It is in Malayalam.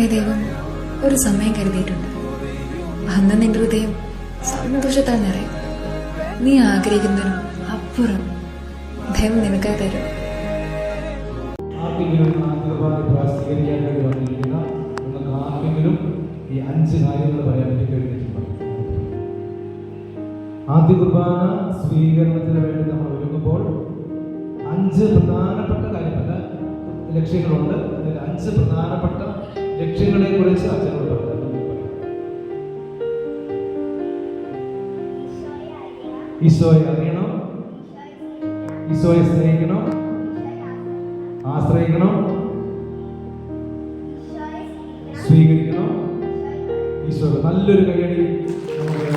ദൈവമായ ദൈവം ഒരു സമയം കരുതിയിട്ടുണ്ട്. അന്ന് നിന്റെ ഹൃദയം സന്തോഷത്താൽ നിറയും. നീ ആഗ്രഹിക്കുന്നതിനും അപ്പുറം ദൈവം നിനക്കായി തരും. ഈ 5 കാര്യങ്ങൾ പറയാൻ വേണ്ടി കഴിഞ്ഞിട്ടുണ്ട്. ആദ്യ കുർബാന സ്വീകരണത്തിന് വേണ്ടി നമ്മൾ ഒരുങ്ങുമ്പോൾ 5 പ്രധാനപ്പെട്ട കാര്യങ്ങൾ, ലക്ഷ്യങ്ങളുണ്ട്. അതിൽ 5 പ്രധാനപ്പെട്ട ലക്ഷ്യങ്ങളെ കുറിച്ച് അച്ഛനോട് പറഞ്ഞു. ഈശോയെ അറിയണം, ഈശോയെ സ്നേഹിക്കണം, ആശ്രയിക്കണം, സ്വീകരിക്കണം. ഈശോ നല്ലൊരു കൈയടി നമുക്ക്